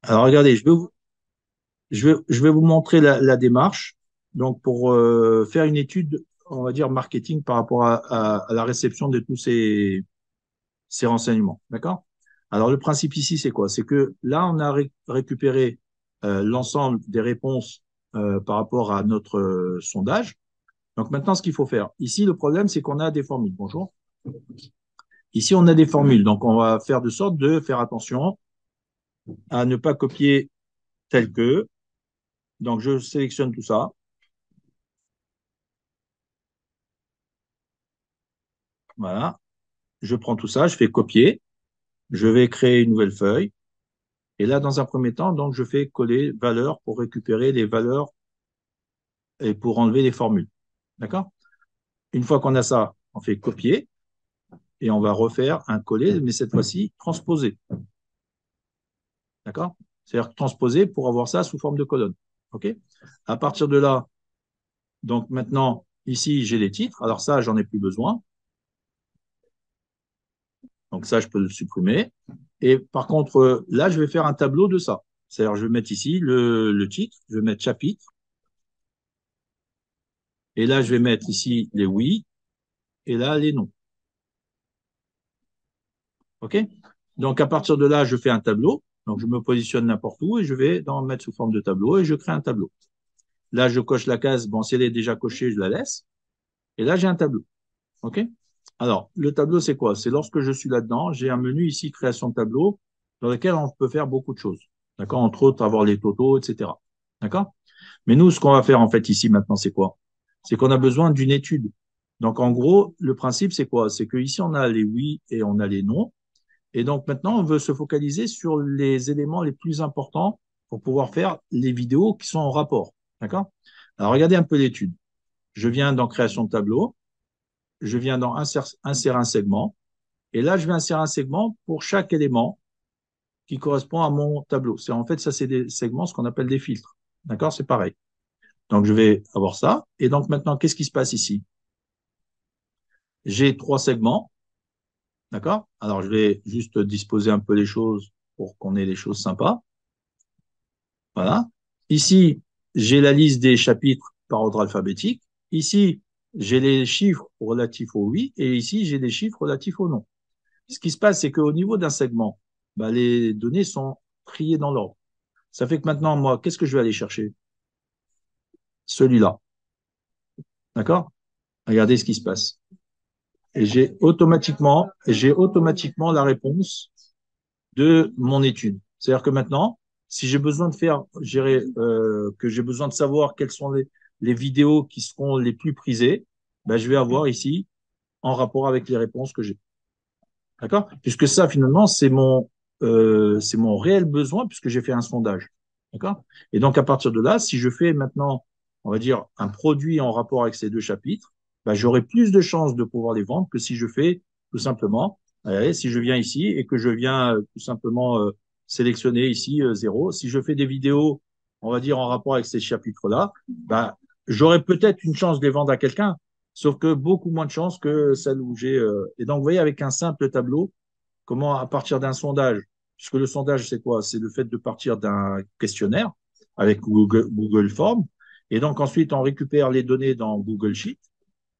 Alors, regardez, je vais vous montrer la démarche. Donc, pour faire une étude, on va dire marketing par rapport à la réception de tous ces renseignements. D'accord? Alors, le principe ici, c'est quoi? C'est que là, on a récupéré l'ensemble des réponses par rapport à notre sondage. Donc, maintenant, ce qu'il faut faire. Ici, le problème, c'est qu'on a des formules. Bonjour. Ici, on a des formules. Donc, on va faire de sorte de faire attention à ne pas copier tel que. Donc, je sélectionne tout ça. Voilà. Je prends tout ça, je fais copier. Je vais créer une nouvelle feuille. Et là, dans un premier temps, donc, je fais coller valeurs pour récupérer les valeurs et pour enlever les formules. D'accord? Une fois qu'on a ça, on fait copier et on va refaire un coller, mais cette fois-ci transposer. D'accord? C'est-à-dire transposer pour avoir ça sous forme de colonne. OK? À partir de là, donc maintenant, ici, j'ai les titres. Alors ça, j'en ai plus besoin. Donc ça, je peux le supprimer. Et par contre, là, je vais faire un tableau de ça. C'est-à-dire, je vais mettre ici le titre, je vais mettre chapitre. Et là, je vais mettre ici les oui et là, les non. OK? Donc, à partir de là, je fais un tableau. Donc, je me positionne n'importe où et je vais dans mettre sous forme de tableau et je crée un tableau. Là, je coche la case. Bon, si elle est déjà cochée, je la laisse. Et là, j'ai un tableau. OK? Alors, le tableau, c'est quoi? C'est lorsque je suis là-dedans, j'ai un menu ici, création de tableau, dans lequel on peut faire beaucoup de choses. D'accord? Entre autres, avoir les totaux, etc. D'accord? Mais nous, ce qu'on va faire en fait ici maintenant, c'est quoi? C'est qu'on a besoin d'une étude. Donc, en gros, le principe, c'est quoi? C'est qu'ici, on a les oui et on a les non. Et donc, maintenant, on veut se focaliser sur les éléments les plus importants pour pouvoir faire les vidéos qui sont en rapport. D'accord? Alors, regardez un peu l'étude. Je viens dans création de tableau. Je viens dans insérer un segment. Et là, je vais insérer un segment pour chaque élément qui correspond à mon tableau. C'est en fait, ça, c'est des segments, ce qu'on appelle des filtres. D'accord? C'est pareil. Donc, je vais avoir ça. Et donc, maintenant, qu'est-ce qui se passe ici? J'ai trois segments. D'accord? Alors, je vais juste disposer un peu les choses pour qu'on ait les choses sympas. Voilà. Ici, j'ai la liste des chapitres par ordre alphabétique. Ici, j'ai les chiffres relatifs au oui. Et ici, j'ai les chiffres relatifs au non. Ce qui se passe, c'est qu'au niveau d'un segment, bah, les données sont triées dans l'ordre. Ça fait que maintenant, moi, qu'est-ce que je vais aller chercher? Celui-là. D'accord? Regardez ce qui se passe. Et j'ai automatiquement la réponse de mon étude. C'est-à-dire que maintenant, si j'ai besoin de faire, que j'ai besoin de savoir quelles sont les vidéos qui seront les plus prisées, ben, je vais avoir ici en rapport avec les réponses que j'ai. D'accord? Puisque ça, finalement, c'est mon réel besoin puisque j'ai fait un sondage. D'accord? Et donc, à partir de là, si je fais maintenant, on va dire, un produit en rapport avec ces deux chapitres, ben, j'aurai plus de chances de pouvoir les vendre que si je fais tout simplement, si je viens ici et que je viens tout simplement sélectionner ici 0. Si je fais des vidéos, on va dire, en rapport avec ces chapitres-là, ben, j'aurai peut-être une chance de les vendre à quelqu'un, sauf que beaucoup moins de chances que celle où j'ai. Et donc, vous voyez, avec un simple tableau, comment, à partir d'un sondage, puisque le sondage, c'est quoi? C'est le fait de partir d'un questionnaire avec Google Form. Et donc, ensuite, on récupère les données dans Google Sheet.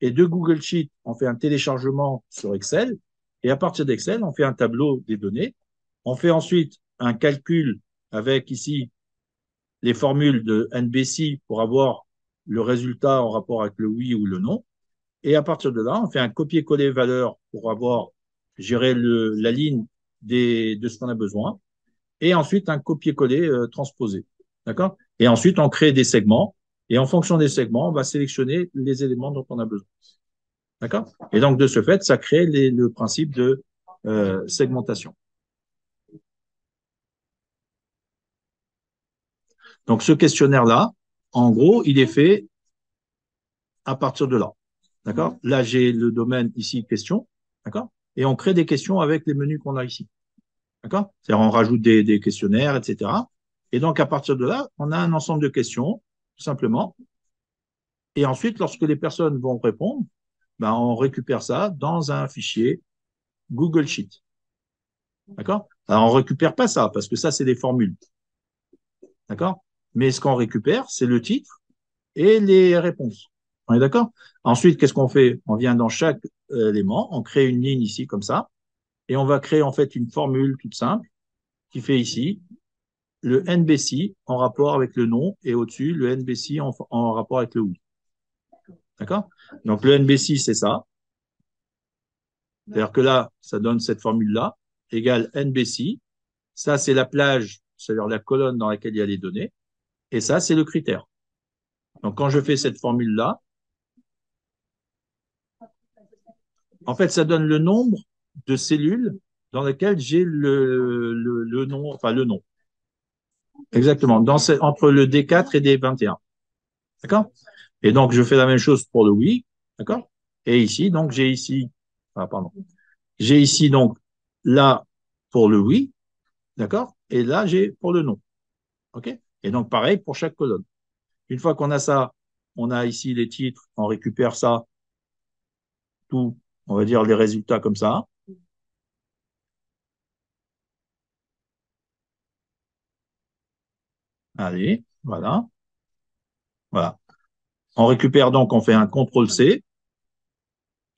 Et de Google Sheet, on fait un téléchargement sur Excel. Et à partir d'Excel, on fait un tableau des données. On fait ensuite un calcul avec ici les formules de NBC pour avoir le résultat en rapport avec le oui ou le non. Et à partir de là, on fait un copier-coller valeur pour avoir géré la ligne de ce qu'on a besoin. Et ensuite, un copier-coller transposé. D'accord? Et ensuite, on crée des segments. Et en fonction des segments, on va sélectionner les éléments dont on a besoin. D'accord? Et donc, de ce fait, ça crée le principe de segmentation. Donc, ce questionnaire-là, en gros, il est fait à partir de là. D'accord? Là, j'ai le domaine ici, questions. D'accord? Et on crée des questions avec les menus qu'on a ici. D'accord? C'est-à-dire, on rajoute des questionnaires, etc. Et donc, à partir de là, on a un ensemble de questions, tout simplement. Et ensuite, lorsque les personnes vont répondre, ben, on récupère ça dans un fichier Google Sheet. D'accord? Alors, on ne récupère pas ça, parce que ça, c'est des formules. D'accord? Mais ce qu'on récupère, c'est le titre et les réponses. On est d'accord? Ensuite, qu'est-ce qu'on fait? On vient dans chaque élément, on crée une ligne ici comme ça, et on va créer en fait une formule toute simple qui fait ici le NBC en rapport avec le nom et au-dessus le NBC en rapport avec le oui. D'accord? Donc le NBC, c'est ça. C'est-à-dire que là, ça donne cette formule-là, égale NBC. Ça, c'est la plage, c'est-à-dire la colonne dans laquelle il y a les données. Et ça, c'est le critère. Donc quand je fais cette formule-là, en fait, ça donne le nombre de cellules dans lesquelles j'ai le nom, enfin le nom. Exactement, entre le D4 et D21. D'accord? Et donc, je fais la même chose pour le oui. D'accord? Et ici, donc, j'ai ici, ah, pardon, j'ai ici, donc, là, pour le oui. D'accord? Et là, j'ai pour le non. OK? Et donc, pareil pour chaque colonne. Une fois qu'on a ça, on a ici les titres, on récupère ça, tout, on va dire les résultats comme ça. Allez, voilà. Voilà. On récupère donc, on fait un CTRL-C.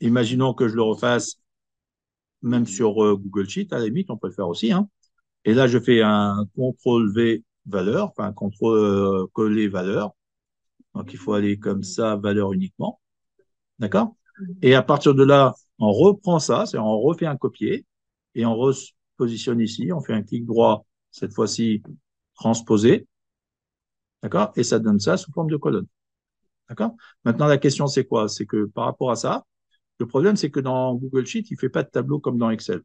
Imaginons que je le refasse même sur Google Sheet, à la limite, on peut le faire aussi. Hein. Et là, je fais un CTRL-V valeur, enfin un CTRL-coller valeur. Donc, il faut aller comme ça, valeur uniquement. D'accord? Et à partir de là, on reprend ça, c'est-à-dire on refait un copier et on repositionne ici, on fait un clic droit, cette fois-ci transposé. D'accord? Et ça donne ça sous forme de colonne. D'accord? Maintenant, la question, c'est quoi? C'est que par rapport à ça, le problème, c'est que dans Google Sheet, il ne fait pas de tableau comme dans Excel.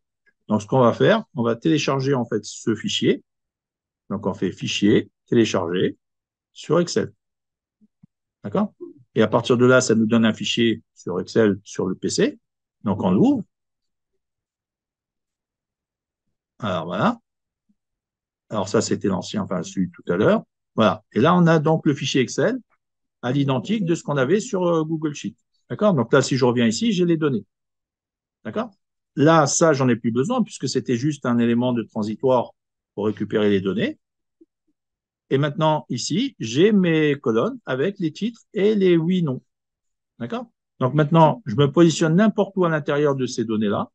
Donc, ce qu'on va faire, on va télécharger en fait ce fichier. Donc, on fait fichier, télécharger sur Excel. D'accord? Et à partir de là, ça nous donne un fichier sur Excel sur le PC. Donc, on l'ouvre. Alors, voilà. Alors, ça, c'était l'ancien, enfin, celui de tout à l'heure. Voilà. Et là, on a donc le fichier Excel à l'identique de ce qu'on avait sur Google Sheet. D'accord? Donc là, si je reviens ici, j'ai les données. D'accord? Là, ça, j'en ai plus besoin puisque c'était juste un élément de transitoire pour récupérer les données. Et maintenant, ici, j'ai mes colonnes avec les titres et les oui-non. D'accord? Donc maintenant, je me positionne n'importe où à l'intérieur de ces données-là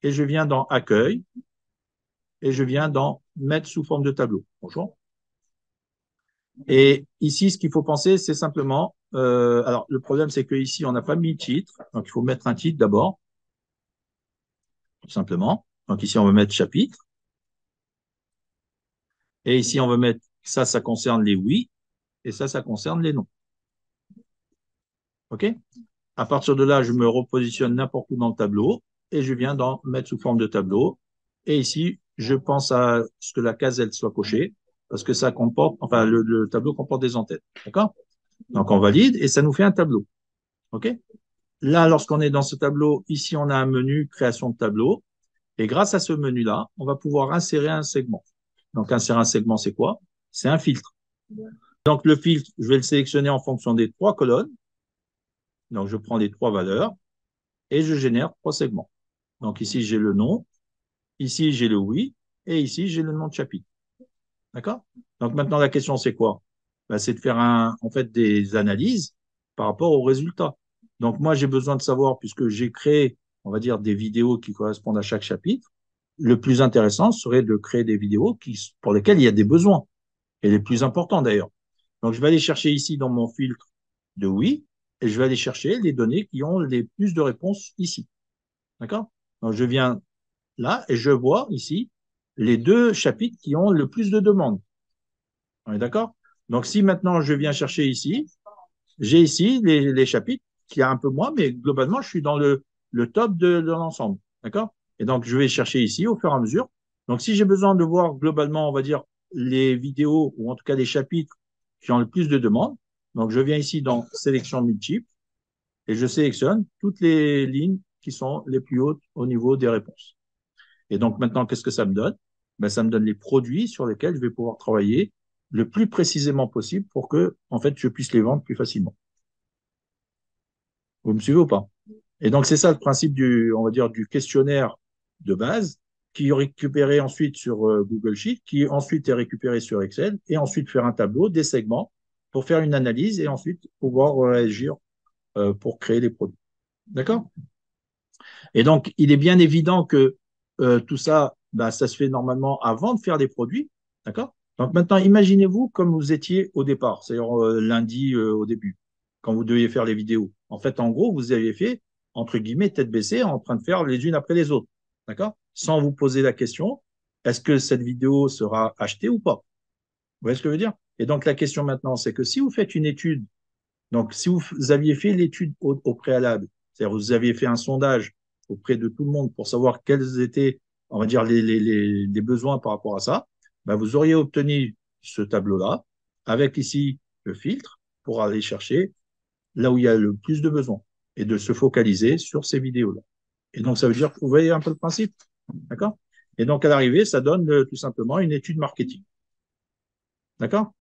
et je viens dans Accueil et je viens dans Mettre sous forme de tableau. Bonjour. Et ici, ce qu'il faut penser, c'est simplement, alors le problème, c'est qu'ici, on n'a pas mis titre, donc il faut mettre un titre d'abord, tout simplement. Donc ici, on va mettre chapitre. Et ici, on va mettre, ça concerne les oui, et ça concerne les non. OK? À partir de là, je me repositionne n'importe où dans le tableau et je viens dans mettre sous forme de tableau. Et ici, je pense à ce que la case, elle soit cochée parce que ça comporte, enfin, le tableau comporte des entêtes. D'accord? Donc, on valide et ça nous fait un tableau. OK? Là, lorsqu'on est dans ce tableau, ici, on a un menu création de tableau. Et grâce à ce menu-là, on va pouvoir insérer un segment. Donc, insérer un segment, c'est quoi? C'est un filtre. Donc, le filtre, je vais le sélectionner en fonction des trois colonnes. Donc, je prends les trois valeurs et je génère trois segments. Donc, ici, j'ai le nom, ici, j'ai le oui, et ici, j'ai le nom de chapitre. D'accord? Donc, maintenant, la question, c'est quoi? Ben, c'est de faire en fait des analyses par rapport aux résultats. Donc, moi, j'ai besoin de savoir, puisque j'ai créé, on va dire, des vidéos qui correspondent à chaque chapitre, le plus intéressant serait de créer des vidéos pour lesquelles il y a des besoins, et les plus importants d'ailleurs. Donc, je vais aller chercher ici dans mon filtre de oui, et je vais aller chercher les données qui ont les plus de réponses ici. D'accord? Donc, je viens là et je vois ici les deux chapitres qui ont le plus de demandes. On est d'accord? Donc, si maintenant je viens chercher ici, j'ai ici les chapitres qui a un peu moins, mais globalement, je suis dans le top de l'ensemble. D'accord? Et donc, je vais chercher ici au fur et à mesure. Donc, si j'ai besoin de voir globalement, on va dire, les vidéos ou en tout cas les chapitres qui ont le plus de demandes, donc je viens ici dans sélection multiple et je sélectionne toutes les lignes qui sont les plus hautes au niveau des réponses. Et donc maintenant, qu'est-ce que ça me donne? Ben, ça me donne les produits sur lesquels je vais pouvoir travailler le plus précisément possible pour que, en fait, je puisse les vendre plus facilement. Vous me suivez ou pas? Et donc, c'est ça le principe on va dire, du questionnaire de base. qui est récupéré ensuite sur Google Sheet, qui ensuite est récupéré sur Excel, et ensuite faire un tableau, des segments, pour faire une analyse et ensuite pouvoir agir pour créer les produits. D'accord? Et donc, il est bien évident que tout ça, bah, ça se fait normalement avant de faire les produits. D'accord? Donc maintenant, imaginez-vous comme vous étiez au départ, c'est-à-dire lundi au début, quand vous deviez faire les vidéos. En fait, en gros, vous avez fait, entre guillemets, tête baissée, en train de faire les unes après les autres. D'accord? Sans vous poser la question, est-ce que cette vidéo sera achetée ou pas? Vous voyez ce que je veux dire? Et donc, la question maintenant, c'est que si vous faites une étude, donc si vous aviez fait l'étude au préalable, c'est-à-dire vous aviez fait un sondage auprès de tout le monde pour savoir quels étaient, on va dire, les besoins par rapport à ça, ben vous auriez obtenu ce tableau-là avec ici le filtre pour aller chercher là où il y a le plus de besoins et de se focaliser sur ces vidéos-là. Et donc, ça veut dire, vous voyez un peu le principe, d'accord? Et donc, à l'arrivée, ça donne tout simplement une étude marketing, d'accord?